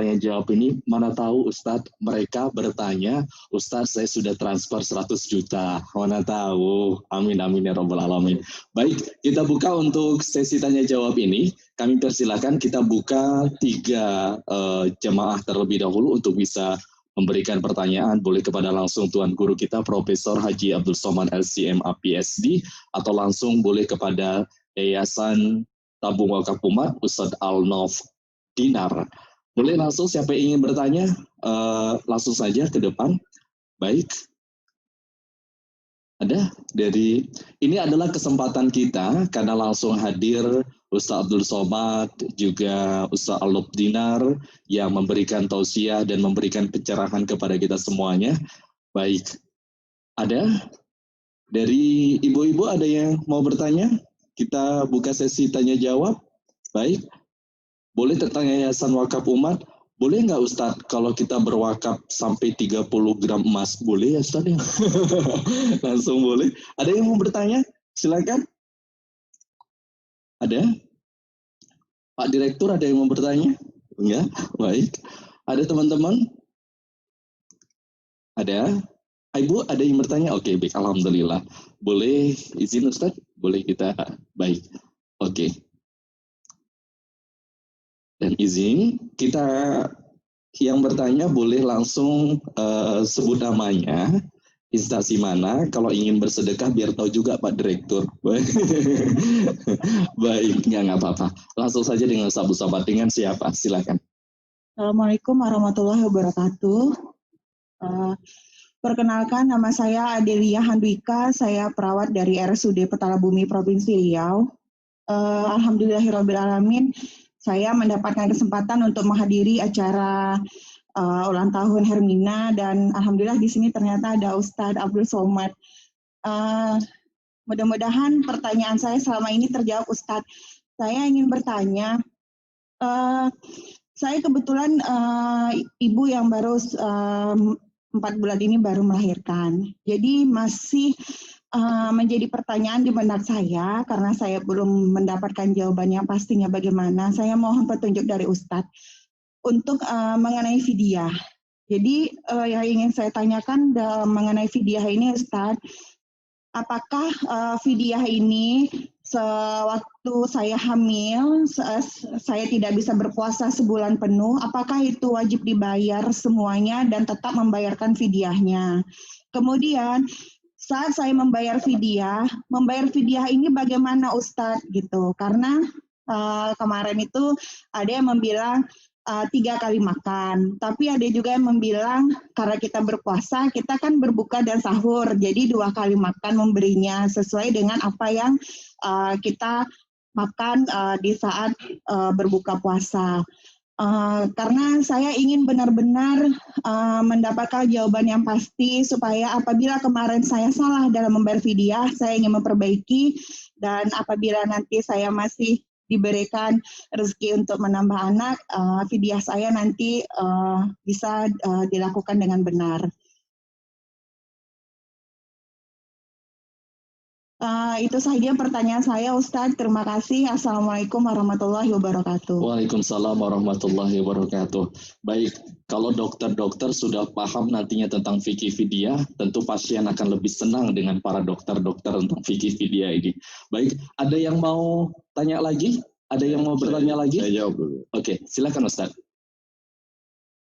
tanya jawab ini, mana tahu Ustadz mereka bertanya, Ustadz saya sudah transfer 100 juta, mana tahu, amin amin ya robbal alamin. Baik, kita buka untuk sesi tanya jawab ini, kami persilakan kita buka 3 jemaah terlebih dahulu untuk bisa memberikan pertanyaan, boleh kepada langsung Tuan Guru kita Profesor Haji Abdul Somad LCMA PhD, atau langsung boleh kepada Yayasan Tabung Wakaf Umat Ustadz Al-Nauf Dinar. Boleh langsung siapa yang ingin bertanya, langsung saja ke depan. Baik. Ada dari, ini adalah kesempatan kita karena langsung hadir Ustadz Abdul Somad, juga Ustadz Al-Nauf Dinar yang memberikan tausiah dan memberikan pencerahan kepada kita semuanya. Baik. Ada? Dari ibu-ibu ada yang mau bertanya? Kita buka sesi tanya jawab. Baik. Boleh tentang Yayasan Wakaf Umat. Boleh nggak Ustadz kalau kita berwakaf sampai 30 gram emas? Boleh ya Ustadz ya? Langsung boleh. Ada yang mau bertanya? Silakan. Ada? Pak Direktur ada yang mau bertanya? Enggak? Baik. Ada teman-teman? Ada? Ibu ada yang bertanya? Oke, baik. Alhamdulillah. Boleh izin Ustadz? Boleh kita? Baik. Oke. Dan izin, kita yang bertanya boleh langsung sebut namanya, instansi mana, kalau ingin bersedekah biar tahu juga Pak Direktur. Baik, nggak apa-apa. Langsung saja dengan sahabat-sahabat, dengan siapa? Silakan. Assalamualaikum warahmatullahi wabarakatuh. Perkenalkan, nama saya Adelia Handwika, saya perawat dari RSUD Petala Bumi Provinsi Riau. Alhamdulillahirrahmanirrahim, saya mendapatkan kesempatan untuk menghadiri acara ulang tahun Hermina, dan alhamdulillah di sini ternyata ada Ustadz Abdul Somad. Mudah-mudahan pertanyaan saya selama ini terjawab Ustadz. Saya ingin bertanya, saya kebetulan ibu yang baru 4 bulan ini baru melahirkan, jadi masih menjadi pertanyaan di benak saya karena saya belum mendapatkan jawabannya pastinya bagaimana. Saya mohon petunjuk dari Ustadz untuk mengenai fidyah. Jadi yang ingin saya tanyakan mengenai fidyah ini Ustadz, apakah fidyah ini sewaktu saya hamil, saya tidak bisa berpuasa sebulan penuh, apakah itu wajib dibayar semuanya dan tetap membayarkan fidyahnya? Kemudian saat saya membayar fidyah ini bagaimana Ustadz gitu? Karena kemarin itu ada yang membilang 3 kali makan, tapi ada juga yang membilang karena kita berpuasa, kita kan berbuka dan sahur, jadi 2 kali makan memberinya sesuai dengan apa yang kita makan di saat berbuka puasa. Karena saya ingin benar-benar mendapatkan jawaban yang pasti supaya apabila kemarin saya salah dalam membayar fidyah, saya ingin memperbaiki, dan apabila nanti saya masih diberikan rezeki untuk menambah anak, fidyah saya nanti bisa dilakukan dengan benar. Itu saja pertanyaan saya Ustadz. Terima kasih. Assalamualaikum warahmatullahi wabarakatuh. Waalaikumsalam warahmatullahi wabarakatuh. Baik, kalau dokter-dokter sudah paham nantinya tentang fikih fidyah, tentu pasien akan lebih senang dengan para dokter-dokter tentang fikih fidyah ini. Baik, ada yang mau tanya lagi? Ada yang mau bertanya lagi? Saya jawab dulu. Oke, silakan Ustadz.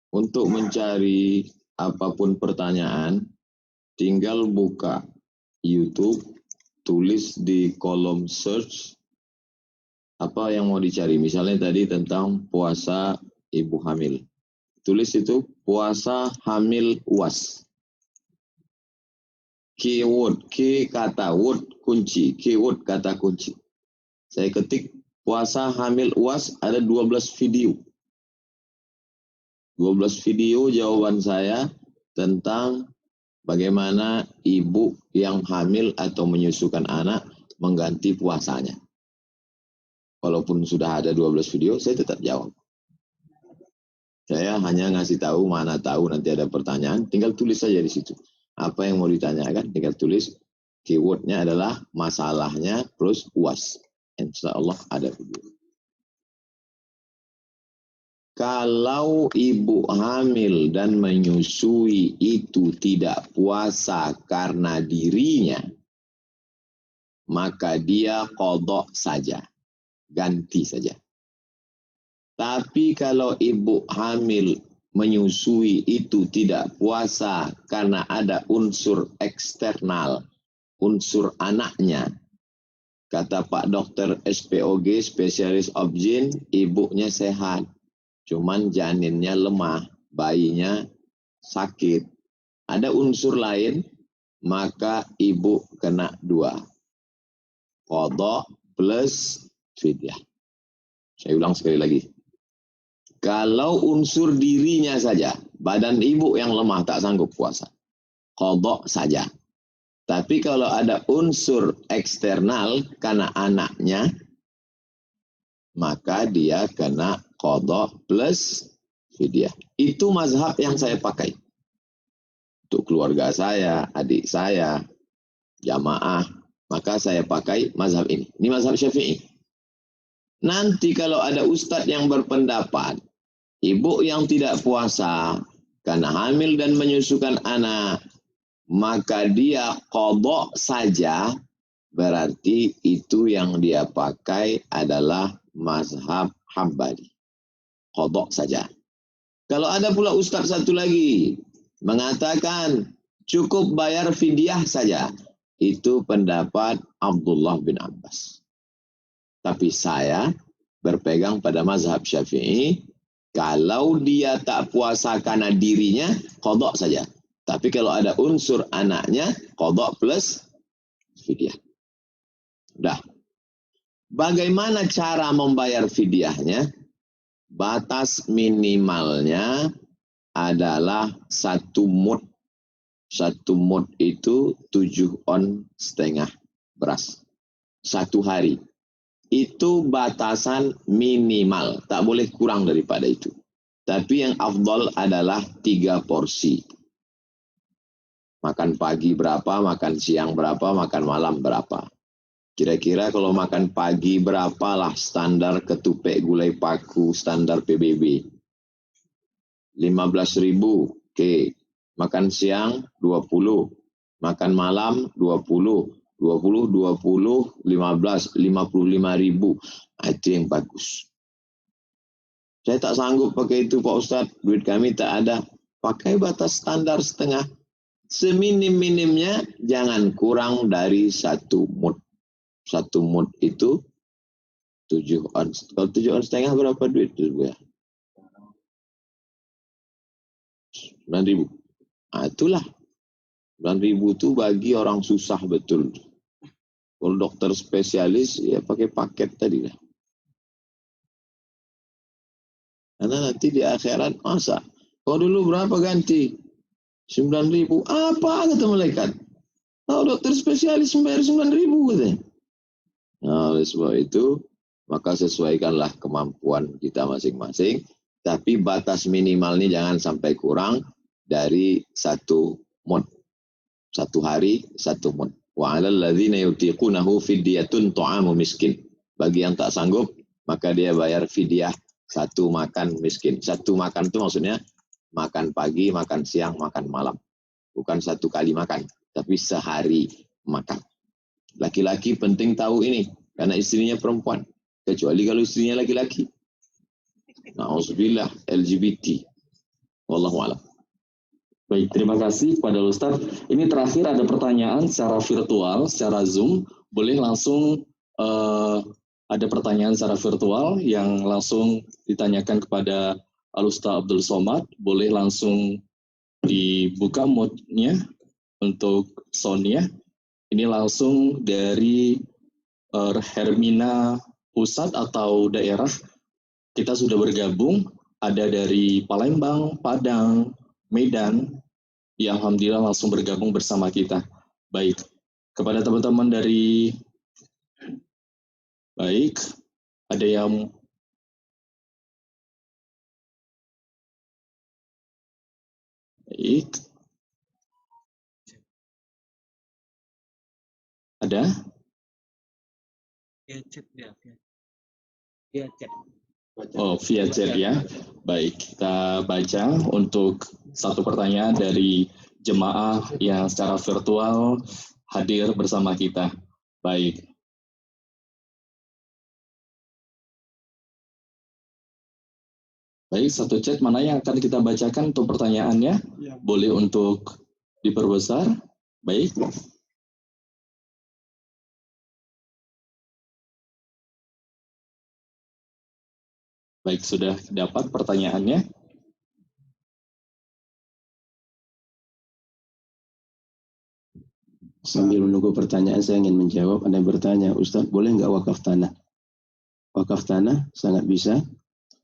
Untuk mencari apapun pertanyaan, tinggal buka YouTube, tulis di kolom search apa yang mau dicari. Misalnya tadi tentang puasa ibu hamil. Tulis itu puasa hamil UAS. Keyword, kata word kunci, keyword kata kunci. Saya ketik puasa hamil UAS, ada 12 video. 12 video jawaban saya tentang bagaimana ibu yang hamil atau menyusukan anak mengganti puasanya. Walaupun sudah ada 12 video, saya tetap jawab. Saya hanya ngasih tahu, mana tahu nanti ada pertanyaan, tinggal tulis saja di situ. Apa yang mau ditanyakan, tinggal tulis. Keywordnya adalah masalahnya plus UAS. Insya Allah ada video. Kalau ibu hamil dan menyusui itu tidak puasa karena dirinya, maka dia qadha saja, ganti saja. Tapi kalau ibu hamil menyusui itu tidak puasa karena ada unsur eksternal, unsur anaknya. Kata Pak Dokter SPOG, spesialis obgyn, ibunya sehat. Cuman janinnya lemah, bayinya sakit. Ada unsur lain, maka ibu kena dua. Qadha plus fidyah. Saya ulang sekali lagi. Kalau unsur dirinya saja, badan ibu yang lemah tak sanggup puasa, qadha saja. Tapi kalau ada unsur eksternal karena anaknya, maka dia kena qadha plus fidyah. Itu mazhab yang saya pakai. Untuk keluarga saya, adik saya, jamaah, maka saya pakai mazhab ini. Ini mazhab Syafi'i. Nanti kalau ada ustadz yang berpendapat, ibu yang tidak puasa karena hamil dan menyusukan anak, maka dia qadha saja, berarti itu yang dia pakai adalah mazhab Hambali. Qadha saja. Kalau ada pula ustaz satu lagi mengatakan cukup bayar fidyah saja, itu pendapat Abdullah bin Abbas. Tapi saya berpegang pada mazhab Syafi'i, kalau dia tak puasa karena dirinya, qadha saja. Tapi kalau ada unsur anaknya, qadha plus fidyah. Dah. Bagaimana cara membayar fidyahnya? Batas minimalnya adalah 1 mud. 1 mud itu 7 on setengah beras. 1 hari. Itu batasan minimal. Tak boleh kurang daripada itu. Tapi yang afdal adalah 3 porsi. Makan pagi berapa, makan siang berapa, makan malam berapa. Kira-kira kalau makan pagi berapalah standar ketupek gulai paku, standar PBB. 15.000, oke. Makan siang 20, makan malam 20, 15, 55.000. Itu yang bagus. Saya tak sanggup pakai itu Pak Ustadz, duit kami tak ada. Pakai batas standar setengah. Seminim-minimnya jangan kurang dari 1 mud. 1 mud itu 7 on. Kalau 7 on setengah berapa duit itu ya? 9.000. Nah, itulah. 9.000 itu bagi orang susah betul. Kalau dokter spesialis ya pakai paket tadi lah. Karena nanti di akhirat masa. Kau dulu berapa ganti? 9.000. Apa kata malaikat? Oh, dokter spesialis membayar 9.000 katanya. Nah, oleh sebab itu, maka sesuaikanlah kemampuan kita masing-masing. Tapi batas minimal ini jangan sampai kurang dari 1 mud. 1 hari 1 mud. Wa 'alal ladzina yutiqunahu fidyatun ta'amu miskin. Bagi yang tak sanggup, maka dia bayar fidyah 1 makan miskin. 1 makan itu maksudnya makan pagi, makan siang, makan malam. Bukan 1 kali makan, tapi sehari makan. Laki-laki penting tahu ini, karena istrinya perempuan. Kecuali kalau istrinya laki-laki. Na'udzubillah, LGBT. Wallahu a'lam. Baik, terima kasih kepada Ustadz. Ini terakhir ada pertanyaan secara virtual, secara Zoom. Boleh langsung ada pertanyaan secara virtual yang langsung ditanyakan kepada Al-Ustadz Abdul Somad. Boleh langsung dibuka mode-nya untuk sound-nya. Ini langsung dari Hermina Pusat atau daerah. Kita sudah bergabung, ada dari Palembang, Padang, Medan, yang alhamdulillah langsung bergabung bersama kita. Baik, kepada teman-teman dari, baik, ada yang, baik, ada? Dia chat dia. Dia chat. Oh, via chat ya. Baik, kita baca untuk satu pertanyaan dari jemaah yang secara virtual hadir bersama kita. Baik. Baik, satu chat mana yang akan kita bacakan untuk pertanyaannya? Ya. Boleh untuk diperbesar? Baik. Baik, sudah dapat pertanyaannya? Sambil menunggu pertanyaan, saya ingin menjawab. Ada yang bertanya, Ustaz, boleh nggak wakaf tanah? Wakaf tanah sangat bisa,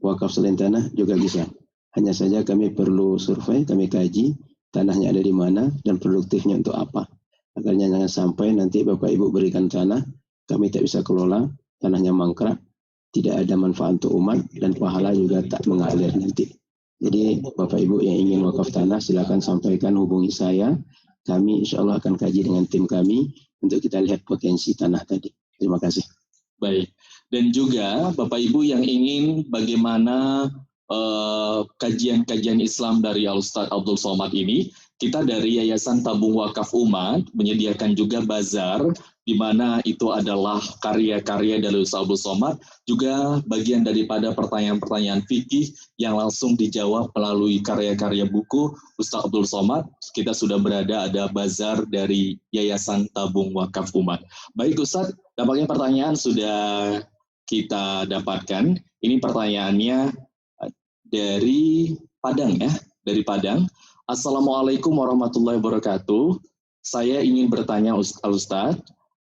wakaf selain tanah juga bisa. Hanya saja kami perlu survei, kami kaji tanahnya ada di mana dan produktifnya untuk apa. Agarnya jangan sampai nanti Bapak Ibu berikan tanah, kami tak bisa kelola, tanahnya mangkrak, tidak ada manfaat untuk umat, dan pahala juga tak mengalir nanti. Jadi Bapak Ibu yang ingin wakaf tanah, silakan sampaikan, hubungi saya. Kami insya Allah akan kaji dengan tim kami untuk kita lihat potensi tanah tadi. Terima kasih. Baik, dan juga Bapak Ibu yang ingin bagaimana kajian-kajian Islam dari Al-Ustaz Abdul Somad ini, kita dari Yayasan Tabung Wakaf Umat menyediakan juga bazar, di mana itu adalah karya-karya dari Ustaz Abdul Somad, juga bagian daripada pertanyaan-pertanyaan fikih yang langsung dijawab melalui karya-karya buku Ustaz Abdul Somad. Kita sudah berada, ada bazar dari Yayasan Tabung Wakaf Umat. Baik Ustaz, dampaknya pertanyaan sudah kita dapatkan. Ini pertanyaannya dari Padang ya, dari Padang. Assalamualaikum warahmatullahi wabarakatuh. Saya ingin bertanya Ustaz,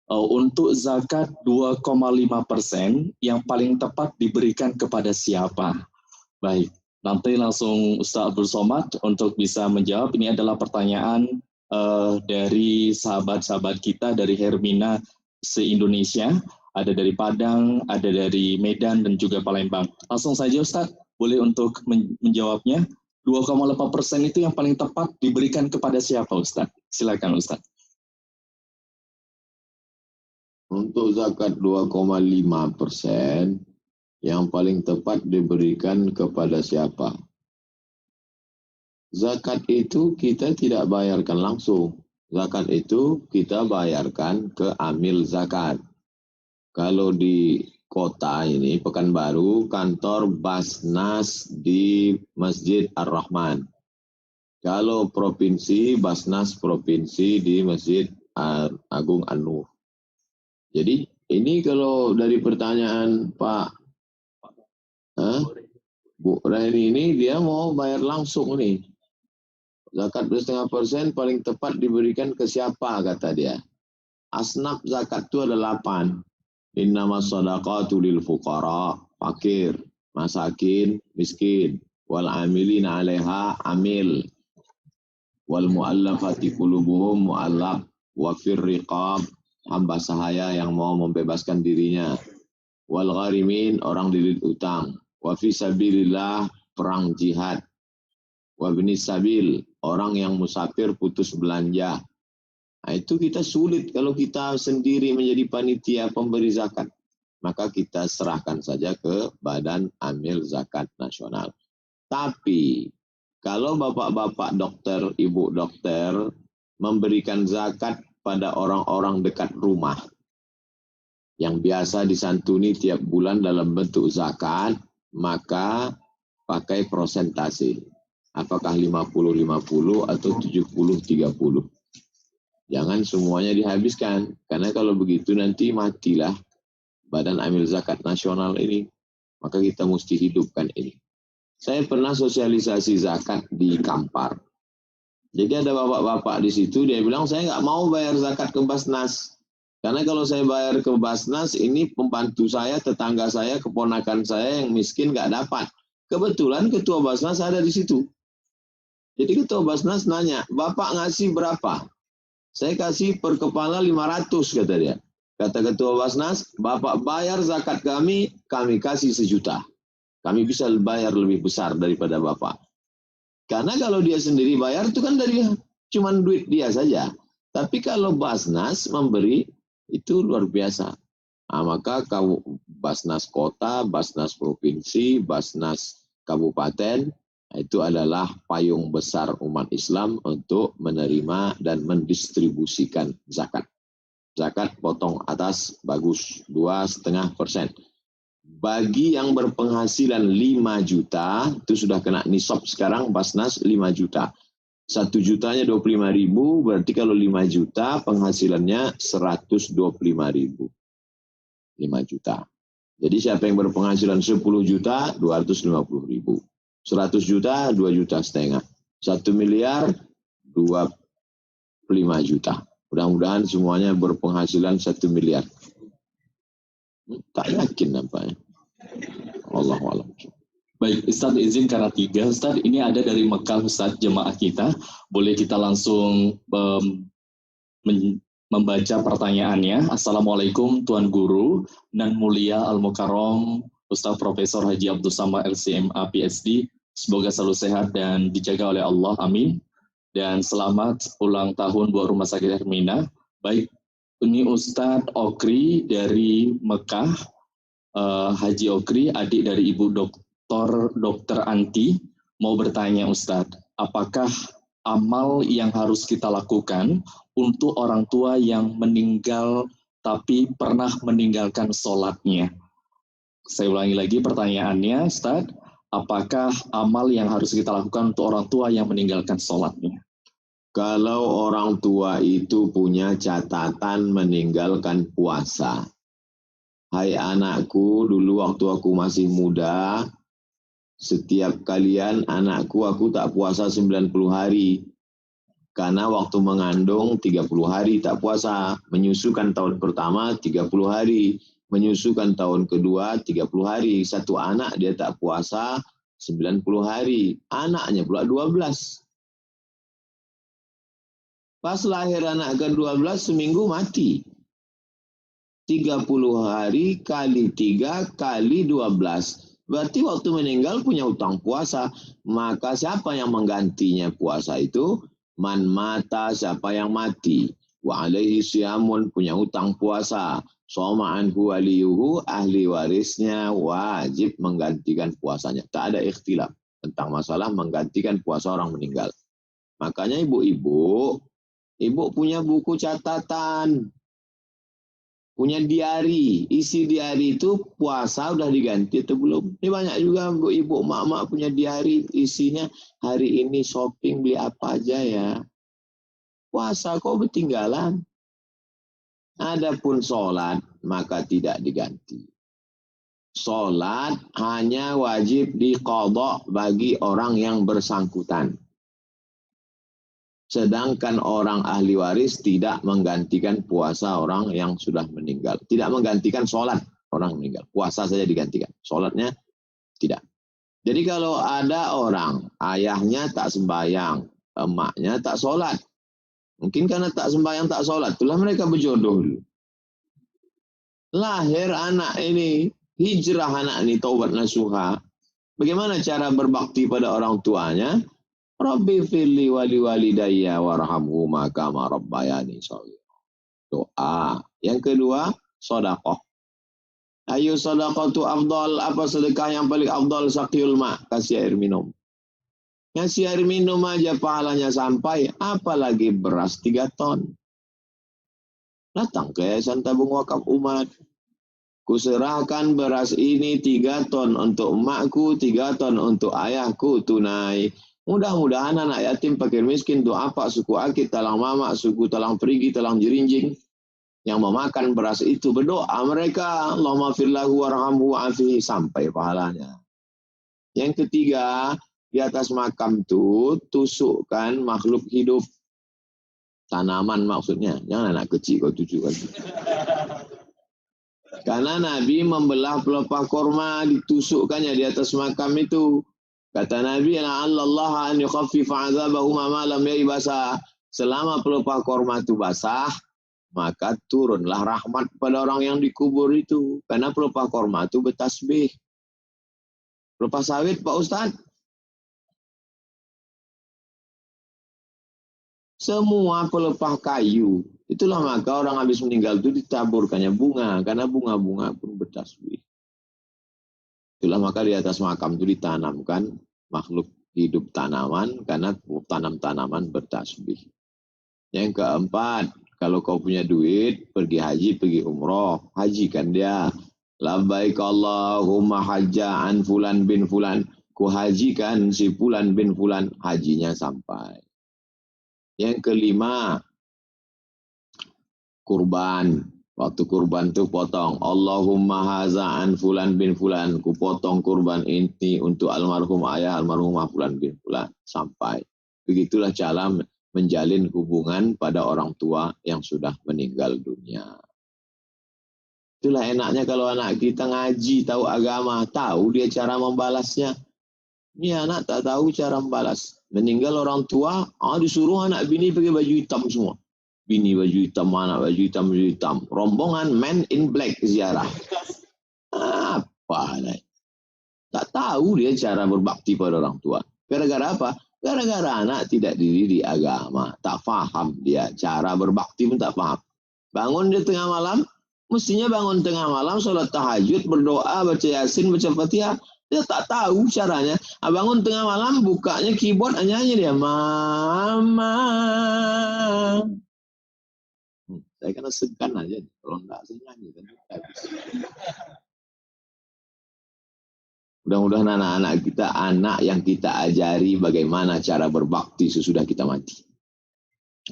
untuk zakat 2,5% yang paling tepat diberikan kepada siapa? Baik, nanti langsung Ustaz Abdul Somad untuk bisa menjawab. Ini adalah pertanyaan dari sahabat-sahabat kita dari Hermina se-Indonesia. Ada dari Padang, ada dari Medan, dan juga Palembang. Langsung saja Ustaz, boleh untuk menjawabnya. 2,8% itu yang paling tepat diberikan kepada siapa Ustaz? Silakan Ustaz. Untuk zakat 2,5% yang paling tepat diberikan kepada siapa? Zakat itu kita tidak bayarkan langsung. Zakat itu kita bayarkan ke amil zakat. Kalau di kota ini, Pekanbaru, kantor Basnas di Masjid Ar-Rahman. Kalau provinsi, Basnas provinsi di Masjid Agung An-Nur. Jadi ini kalau dari pertanyaan Pak Bu Raini ini, dia mau bayar langsung nih. Zakat 2,5% paling tepat diberikan ke siapa, kata dia. Asnaf zakat itu ada 8. Innamas shadaqatu lil fuqara, fakir, masakin, miskin, wal amilin 'alaiha, amil, wal muallafati qulubuhum, muallaf, wa fir riqab, hamba sahaya yang mau membebaskan dirinya, wal gharimin, orang dililit utang, wa fi sabilillah, perang jihad, wa binis sabil, orang yang musafir putus belanja. Nah, itu kita sulit kalau kita sendiri menjadi panitia pemberi zakat. Maka kita serahkan saja ke Badan Amil Zakat Nasional. Tapi kalau bapak-bapak dokter, ibu dokter memberikan zakat pada orang-orang dekat rumah yang biasa disantuni tiap bulan dalam bentuk zakat, maka pakai prosentase. Apakah 50-50 atau 70-30. Jangan semuanya dihabiskan, karena kalau begitu nanti matilah Badan Amil Zakat Nasional ini. Maka kita mesti hidupkan ini. Saya pernah sosialisasi zakat di Kampar. Jadi ada bapak-bapak di situ, dia bilang, saya nggak mau bayar zakat ke Basnas. Karena kalau saya bayar ke Basnas, ini pembantu saya, tetangga saya, keponakan saya yang miskin nggak dapat. Kebetulan ketua Basnas ada di situ. Jadi ketua Basnas nanya, Bapak ngasih berapa? Saya kasih per kepala 500, kata dia. Kata ketua Basnas, Bapak bayar zakat kami kasih 1 juta. Kami bisa bayar lebih besar daripada Bapak. Karena kalau dia sendiri bayar itu kan dari cuman duit dia saja. Tapi kalau Basnas memberi, itu luar biasa. Nah, maka Basnas Kota, Basnas Provinsi, Basnas Kabupaten, itu adalah payung besar umat Islam untuk menerima dan mendistribusikan zakat. Zakat potong atas bagus 2,5%. Bagi yang berpenghasilan 5 juta, itu sudah kena nisab sekarang Basnas 5 juta. 1 jutanya 25.000, berarti kalau 5 juta penghasilannya 125.000. 5 juta. Jadi siapa yang berpenghasilan 10 juta, 250.000. 100 juta, 2,5 juta. 1 miliar, 25 juta. Mudah-mudahan semuanya berpenghasilan 1 miliar. Tak yakin nampaknya. Allahu a'lam. Baik, Ustaz izin karena 3. Ustaz, ini ada dari Mekah, Ustaz, jemaah kita. Boleh kita langsung membaca pertanyaannya. Assalamualaikum Tuan Guru Nan Mulia Al-Mukarram Ustaz Profesor Haji Abdul Samad LCMA PhD. Semoga selalu sehat dan dijaga oleh Allah. Amin. Dan selamat ulang tahun buat Rumah Sakit Hermina. Baik, ini Ustaz Okri dari Mekah. Haji Okri, adik dari Ibu Dr. Anti, mau bertanya Ustadz, apakah amal yang harus kita lakukan untuk orang tua yang meninggal tapi pernah meninggalkan sholatnya? Saya ulangi lagi pertanyaannya, Ustadz, apakah amal yang harus kita lakukan untuk orang tua yang meninggalkan sholatnya? Kalau orang tua itu punya catatan meninggalkan puasa, hai anakku, dulu waktu aku masih muda, setiap kalian anakku aku tak puasa 90 hari. Karena waktu mengandung 30 hari tak puasa. Menyusukan tahun pertama 30 hari. Menyusukan tahun kedua 30 hari. Satu anak dia tak puasa 90 hari. Anaknya pula 12. Pas lahir anak ke-12 seminggu mati. 30 hari kali 3 kali 12. Berarti waktu meninggal punya utang puasa. Maka siapa yang menggantinya puasa itu? Man mata, siapa yang mati. Wa alaihi siyamun, punya utang puasa. Soma anhu waliyuhu, ahli warisnya wajib menggantikan puasanya. Tak ada ikhtilaf tentang masalah menggantikan puasa orang meninggal. Makanya ibu-ibu punya buku catatan. Punya diari, isi diari itu puasa udah diganti atau belum. Ini banyak juga ibu, emak-emak punya diari, isinya hari ini shopping beli apa aja ya. Puasa kok ketinggalan. Adapun sholat maka tidak diganti. Sholat hanya wajib diqadha bagi orang yang bersangkutan. Sedangkan orang ahli waris tidak menggantikan puasa orang yang sudah meninggal. Tidak menggantikan sholat orang meninggal. Puasa saja digantikan. Sholatnya tidak. Jadi kalau ada orang, ayahnya tak sembahyang, emaknya tak sholat. Mungkin karena tak sembahyang, tak sholat. Itulah mereka berjodoh dulu. Lahir anak ini, hijrah anak ini, taubat nasuha. Bagaimana cara berbakti pada orang tuanya? Rabbi firli wali walidayya warhamhuma kama rabbayani shaghira. Doa. Yang kedua, sedekah. Ayo sedekatu afdal, apa sedekah yang paling afdal? Saqiyul ma, kasih air minum. Ngasih air minum aja pahalanya sampai, apalagi beras 3 ton. Datang ke Yayasan Tabung Wakaf Umat. Kuserahkan beras ini 3 ton untuk emakku, 3 ton untuk ayahku tunai. Mudah-mudahan anak yatim fakir miskin tu apa suku akid, talang mama, suku talang perigi, talang jerinjing yang memakan beras itu berdoa mereka, Allahumma firlahu warhamhu afihi, sampai pahalanya. Yang ketiga, di atas makam tu tusukkan makhluk hidup, tanaman maksudnya, jangan anak kecil kau tujukan. Karena Nabi membelah pelepah korma, ditusukkannya di atas makam itu. Kata Nabi, Allah an yukhaffifa 'adzabahu ma lam yaibasa. Selama pelepah korma itu basah, maka turunlah rahmat pada orang yang dikubur itu. Karena pelepah korma itu bertasbih. Pelepah sawit, Pak Ustaz. Semua pelepah kayu Itulah maka orang habis meninggal itu ditaburkannya bunga, karena bunga-bunga pun bertasbih. Itulah maka di atas makam itu ditanamkan makhluk hidup tanaman, karena tanam-tanaman bertasbih. Yang keempat, kalau kau punya duit, pergi haji, pergi umroh, hajikan dia. Labbaik Allahumma hajja'an fulan bin fulan. Ku hajikan si fulan bin fulan, hajinya sampai. Yang kelima, kurban. Waktu kurban itu potong. Allahumma haza'an fulan bin fulan. Ku potong kurban ini untuk almarhum ayah, almarhumah fulan bin fulan. Sampai. Begitulah cara menjalin hubungan pada orang tua yang sudah meninggal dunia. Itulah enaknya kalau anak kita ngaji, tahu agama, tahu dia cara membalasnya. Ini anak tak tahu cara membalas. Meninggal orang tua, disuruh anak bini pakai baju hitam semua. Bini baju hitam, anak baju hitam, baju hitam. Rombongan men in black ziarah. Apa? Tak tahu dia cara berbakti pada orang tua. Gara-gara apa? Gara-gara anak tidak dididik di agama. Tak faham dia. Cara berbakti pun tak faham. Bangun di tengah malam, mestinya bangun tengah malam, sholat tahajud, berdoa, baca yasin, baca fatihah. Dia tak tahu caranya. Bangun tengah malam, bukanya keyboard, nyanyi dia. Mama. Saya kena segan aja. Kalau enggak, saya nyanyi. Kan habis. Mudah-mudahan anak-anak kita, anak yang kita ajari bagaimana cara berbakti sesudah kita mati.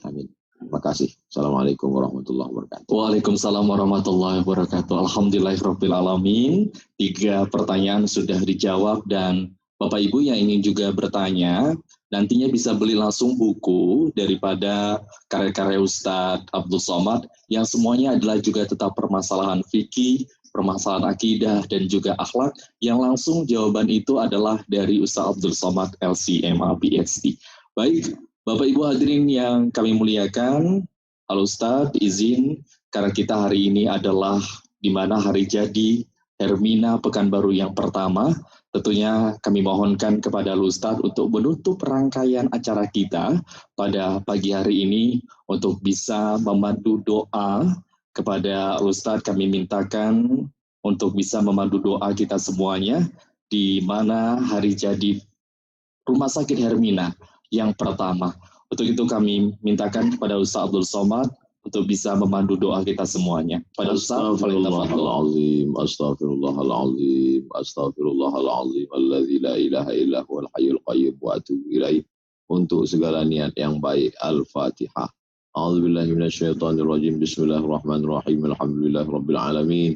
Amin. Terima kasih. Assalamualaikum warahmatullahi wabarakatuh. Waalaikumsalam warahmatullahi wabarakatuh. Alhamdulillahirrahmanirrahim. 3 pertanyaan sudah dijawab, dan Bapak Ibu yang ingin juga bertanya, nantinya bisa beli langsung buku daripada karya-karya Ustadz Abdul Somad yang semuanya adalah juga tetap permasalahan fikih, permasalahan akidah, dan juga akhlak, yang langsung jawaban itu adalah dari Ustadz Abdul Somad LCMA PhD. Baik, Bapak Ibu hadirin yang kami muliakan, Al Ustadz izin, karena kita hari ini adalah di mana hari jadi Hermina Pekanbaru yang pertama, tentunya kami mohonkan kepada Al Ustadz untuk menutup rangkaian acara kita pada pagi hari ini untuk bisa memandu doa. Kepada Al Ustadz kami mintakan untuk bisa memandu doa kita semuanya, di mana hari jadi Rumah Sakit Hermina yang pertama. Untuk itu kami mintakan kepada Ustaz Abdul Somad untuk bisa memandu doa kita semuanya. Pada Ustaz, Astagfirullahaladzim, astagfirullahaladzim, astagfirullahaladzim, alladzi la ilaha illa huwal hayyul qayyum wa atubu ilaih. Untuk segala niat yang baik. Al-Fatihah. A'udzubillahi minasyaitonirrajim. Bismillahirrahmanirrahim. Alhamdulillahirabbil alamin.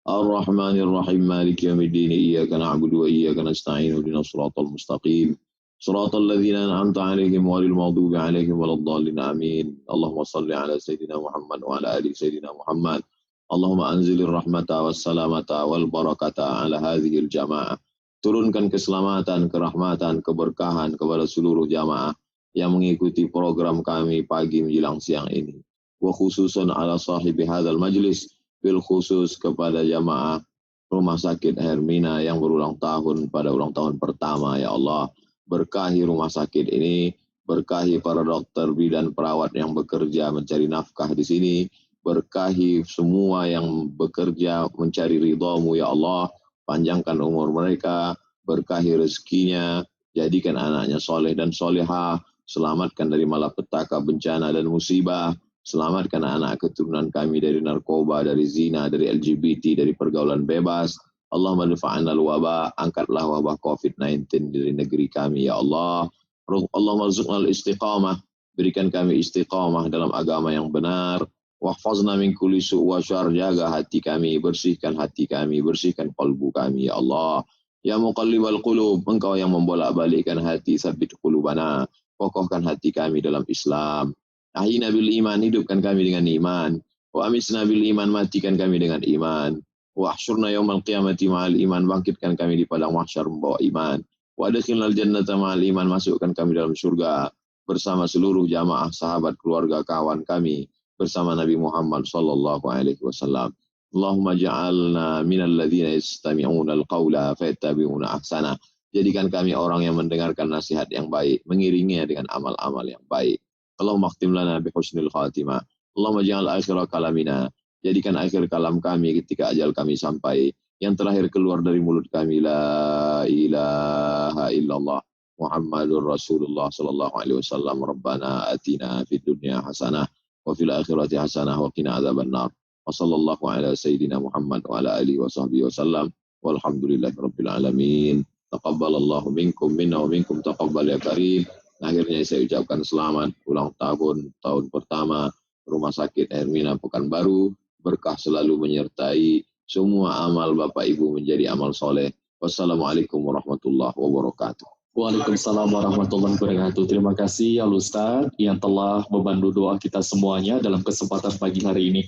Ar-Rahmanir-Rahim. Maliki yaumiddin. Iyyaka na'budu wa iyyaka nasta'in. Ihdinas siratal mustaqim. صراط الذين أنعمت عليهم غير المغضوب عليهم ولا الضالين آمين. اللهم صل على سيدنا محمد وعلى آل سيدنا محمد. اللهم أنزل الرحمة والسلامة والبركة على هذه الجماعة. Turunkan keselamatan, kerahmatan, keberkahan kepada seluruh jamaah yang mengikuti program kami pagi menjelang siang ini. Wa khususun ala sahibi hadzal majlis, bil khusus kepada jamaah Rumah Sakit Hermina yang berulang tahun pada ulang tahun pertama, ya Allah. Berkahi rumah sakit ini, berkahi para dokter, bidan, perawat yang bekerja mencari nafkah di sini, berkahi semua yang bekerja mencari ridha-Mu, ya Allah. Panjangkan umur mereka, berkahi rezekinya, jadikan anaknya soleh dan solehah, selamatkan dari malapetaka, bencana dan musibah, selamatkan anak keturunan kami dari narkoba, dari zina, dari LGBT, dari pergaulan bebas. Allahumma dafa'anna al-waba, angkatlah wabah COVID-19 dari negeri kami, ya Allah. Allahumma rzuqna al-istiqamah, berikan kami istiqamah dalam agama yang benar. Wahfazna min kulli su' wa syar, jaga hati kami, bersihkan qalbu kami, ya Allah. Ya muqallibal qulub, Engkau yang membolak-balikkan hati, sabbit qulubana, kokohkan hati kami dalam Islam. Ahyina bil iman, hidupkan kami dengan iman. Wa amisna bil iman, matikan kami dengan iman. Wa ahsyurna yaumal qiyamati ma'al iman, bangkitkan kami di padang mahsyar membawa iman. Wa adkhilnal jannata ma'al iman, masukkan kami dalam surga bersama seluruh jamaah, sahabat, keluarga, kawan kami, bersama Nabi Muhammad sallallahu alaihi wasallam. Allahumma ja'alna minal ladzina yastami'una al-qaula fayattabi'una ahsana. Jadikan kami orang yang mendengarkan nasihat yang baik, mengiringinya dengan amal-amal yang baik. Allahumma khtim lana bi husnil khatimah. Allahumma ja'al akhir kalamina. Jadikan akhir kalam kami ketika ajal kami sampai. Yang terakhir keluar dari mulut kami, la ilaha illallah Muhammadur Rasulullah sallallahu alaihi wasallam. Rabbana atina fid dunya hasanah wa fil akhirati hasanah wa qina adzabannar. Wa sallallahu ala sayyidina Muhammad wa ala alihi wa sahbihi wasallam. Walhamdulillahirabbil alamin. Taqabbalallahu minkum minna wa minkum taqabbal ya karim. Akhirnya saya ucapkan selamat ulang tahun pertama Rumah Sakit Hermina Pekanbaru. Berkah selalu menyertai semua amal Bapak Ibu menjadi amal soleh. Wassalamualaikum warahmatullahi wabarakatuh. Waalaikumsalam warahmatullahi wabarakatuh. Terima kasih ya Ustadz yang telah membantu doa kita semuanya dalam kesempatan pagi hari ini.